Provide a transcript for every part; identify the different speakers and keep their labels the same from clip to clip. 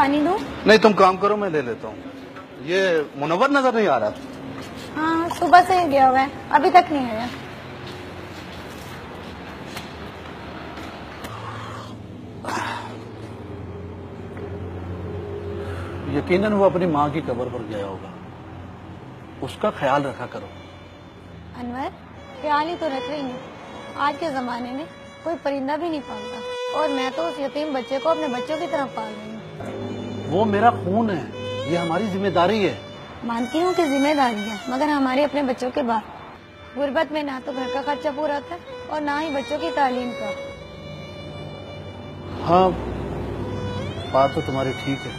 Speaker 1: पानी दूं?
Speaker 2: नहीं, तुम काम करो, मैं ले लेता हूँ। ये मुनव्वर नजर नहीं आ रहा।
Speaker 1: हाँ, सुबह से गया हुआ है, अभी तक नहीं आया।
Speaker 2: यकीनन वो अपनी माँ की कब्र पर गया होगा, उसका ख्याल रखा करो।
Speaker 1: अनवर, ख्याल ही तो रख रही हूँ। आज के जमाने में कोई परिंदा भी नहीं पालता, और मैं तो उस यतीम बच्चे को अपने बच्चों की तरफ पाल रही हूँ।
Speaker 2: वो मेरा खून है, ये हमारी जिम्मेदारी है।
Speaker 1: मानती हूँ कि जिम्मेदारी है, मगर हमारे अपने बच्चों के बाद गुर्बत में ना तो घर का खर्चा पूरा होता है और ना ही बच्चों की तालीम का।
Speaker 2: हाँ, बात तो तुम्हारी ठीक है।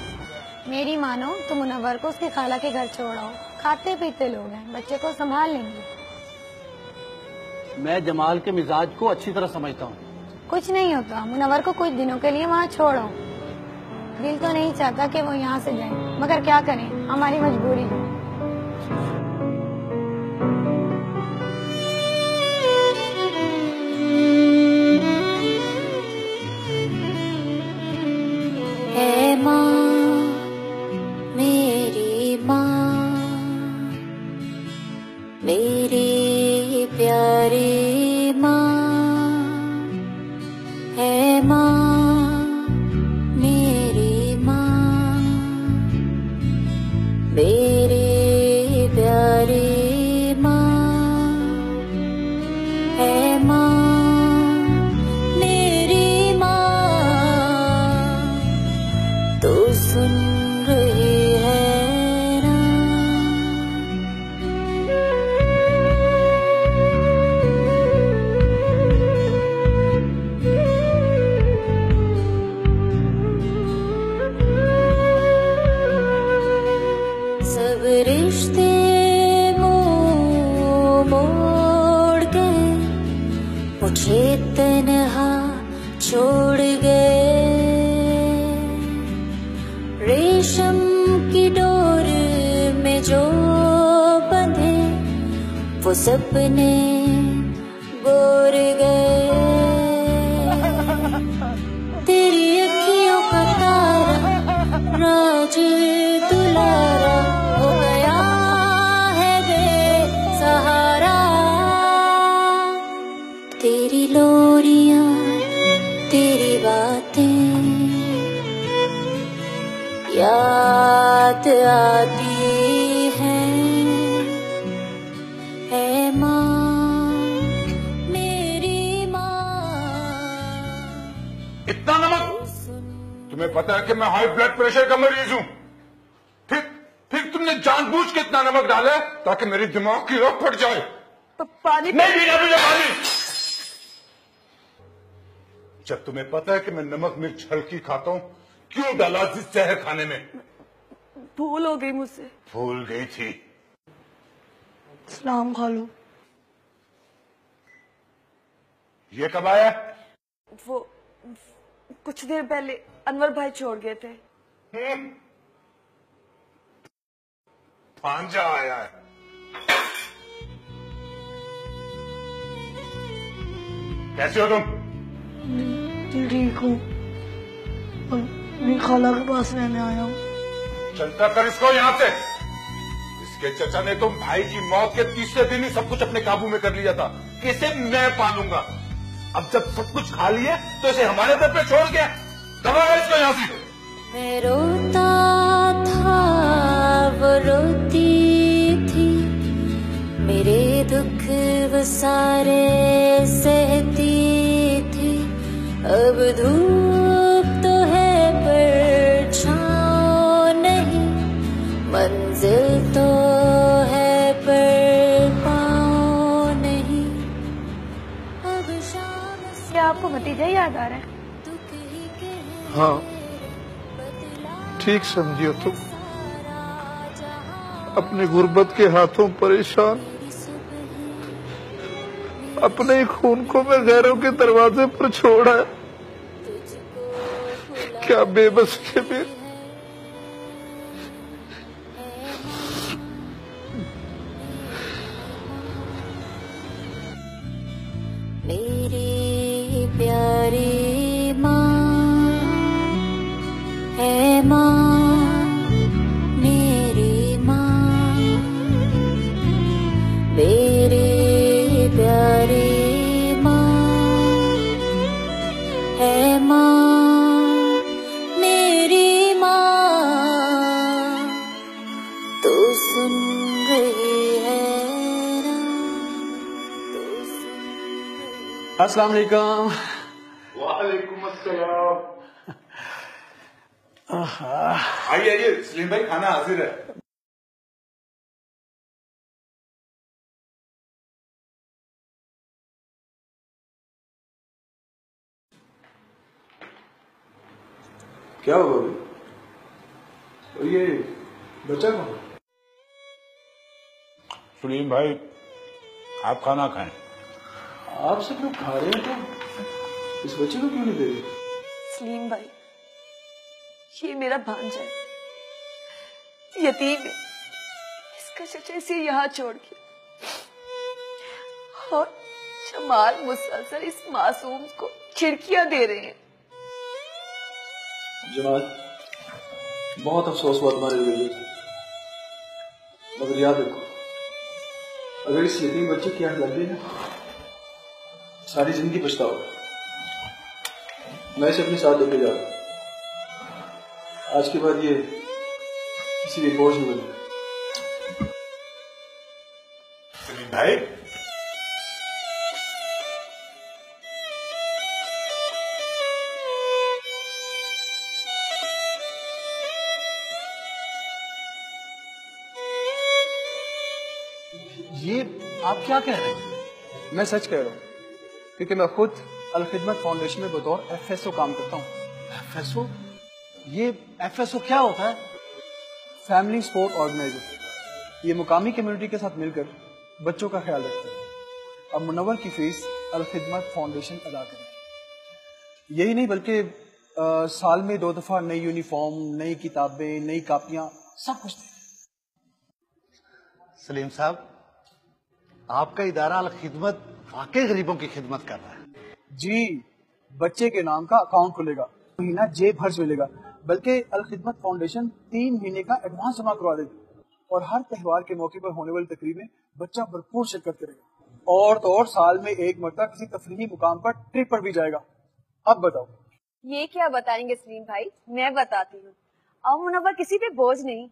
Speaker 1: मेरी मानो तो मुनव्वर को उसकी खाला के घर छोड़ाओ। खाते पीते लोग हैं, बच्चे को संभाल लेंगे।
Speaker 2: मैं जमाल के मिजाज को अच्छी तरह समझता हूँ।
Speaker 1: कुछ नहीं होता, मुनव्वर को कुछ दिनों के लिए वहाँ छोड़ो। दिल तो नहीं चाहता कि वो यहाँ से जाए, मगर क्या करें, हमारी मजबूरी है।
Speaker 3: मेरी प्यारी माँ है माँ, मेरी माँ, मेरी प्यारी माँ है माँ, मेरी माँ, तो सुन रही है ना। सब रिश्ते मोड़ गए, मुझे तन्हा छोड़ गए। रेशम की डोर में जो बंधे वो सपने बोर गए। तेरी अखियों का तारा राज दुलारा हो गया है बेसहारा। तेरी लोरियां, तेरी बातें याद आती है माँ, मेरी माँ।
Speaker 4: इतना नमक? तुम्हें पता है कि मैं हाई ब्लड प्रेशर का मरीज हूं। फिर तुमने जानबूझ के इतना नमक डाला है ताकि मेरी दिमाग की रोक फट जाए।
Speaker 5: पानी
Speaker 4: नहीं पीना मुझे पानी। जब तुम्हें पता है कि मैं नमक मिर्च हल्की खाता हूं, क्यों डाला जिस जहर खाने में?
Speaker 5: भूल हो गई मुझसे।
Speaker 4: भूल गई थी?
Speaker 5: सलाम खा लो।
Speaker 4: ये कब आया?
Speaker 5: वो कुछ देर पहले अनवर भाई छोड़ गए थे।
Speaker 4: भांजा आया है। कैसे हो तुम?
Speaker 5: ठीक हूँ, अपनी खाला के पास रहने आया हूँ।
Speaker 4: चलता कर इसको यहाँ से। इसके चचा ने तो भाई की मौत के तीसरे दिन ही सब कुछ अपने काबू में कर लिया था कि इसे मैं पालूंगा। अब जब सब कुछ खा लिए तो इसे हमारे दर पे छोड़ गया। दबाओ इसको यहाँ से।
Speaker 3: मैं रोता था, वो रोती थी, मेरे दुख वो सारे सहती थी। अब धूप तो है पर छाँव नहीं, मंजिल तो है पर पाँव नहीं। अब शाम से
Speaker 1: क्या आपको भतीजा याद आ रहा है?
Speaker 2: हाँ, ठीक समझी हो तुम। अपने गुर्बत के हाथों परेशान, अपने ही खून को मैं गैरों के दरवाजे पर छोड़ा है। क्या बेबस के भी।
Speaker 3: मेरी प्यारी माँ है माँ। रही है ना,
Speaker 6: अस्सलाम वालेकुम।
Speaker 4: वालेकुम अस्सलाम। आइए आइए सलीम भाई, खाना हाजिर है।
Speaker 6: क्या हुआ अभी? और ये बच्चा कौन?
Speaker 4: सलीम भाई, आप खाना खाएं।
Speaker 6: आप सब लोग खा रहे हैं तो इस बच्चे को क्यों नहीं दे रहे?
Speaker 5: सलीम भाई, ये मेरा भांजा है, यतीम है। इसका चचा इसे यहाँ छोड़ के, और जमाल मुसलसल इस मासूम को खिड़कियां दे रहे हैं।
Speaker 6: जमाल, बहुत अफसोस हुआ तुम्हारे रवैये से, मगर याद रखो, अगर इस यतीम बच्चे की आंख लग गई ना, सारी जिंदगी पछताओगे। मैं इसे अपने साथ लेके जा रहा हूं। आज के बाद ये किसी भी बोझ नहीं बने।
Speaker 4: सलीम भाई,
Speaker 2: ये आप क्या कह रहे हैं?
Speaker 6: मैं सच कह रहा हूँ, क्योंकि मैं खुद अल खिदमत फाउंडेशन में बतौर FSO काम करता हूँ।
Speaker 2: FSO? ये FSO क्या होता है?
Speaker 6: Family support organiser. ये मुकामी कम्युनिटी के साथ मिलकर बच्चों का ख्याल रखता है। अब मुनव्वर की फीस अल खिदमत फाउंडेशन अदा करेगी। यही नहीं बल्कि साल में 2 दफा नई यूनिफॉर्म, नई किताबें, नई कापियां, सब कुछ देते।
Speaker 2: सलीम साहब, आपका इदारा अल खिदमत वाकई गरीबों की खिदमत कर रहा है।
Speaker 6: जी, बच्चे के नाम का अकाउंट खुलेगा, महीना जेब खर्च मिलेगा, बल्कि अल खिदमत फाउंडेशन 3 महीने का एडवांस जमा करवा देगी। और हर त्योहार के मौके पर होने वाली तकरीब में बच्चा भरपूर शिरकत करेगा। और तो और साल में एक मरतबा किसी तफरीही मुकाम पर ट्रिप पर भी जाएगा। अब बताओ।
Speaker 5: ये क्या बताएंगे सलीम भाई, मैं बताती हूँ। अब मुनव्वर किसी पे बोझ नहीं।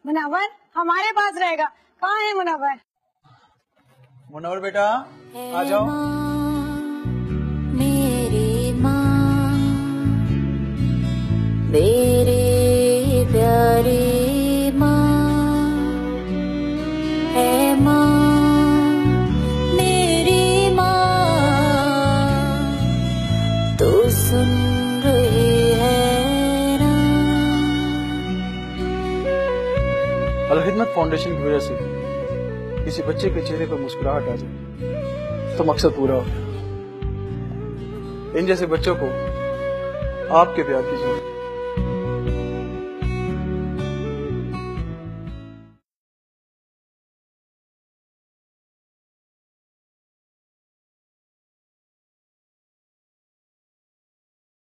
Speaker 1: मुनव्वर हमारे पास रहेगा। कहाँ है मुनव्वर?
Speaker 6: मुनव्वर बेटा, आ जाओ।
Speaker 3: मेरी माँ, मेरी प्यारी माँ है माँ, मेरी माँ तो सुन रही है ना।
Speaker 6: अल खिदमत फाउंडेशन की वजह से किसी बच्चे के चेहरे पर मुस्कुराहट आ जाए तो मकसद पूरा हो। इन जैसे बच्चों को आपके प्यार की जरूरत है।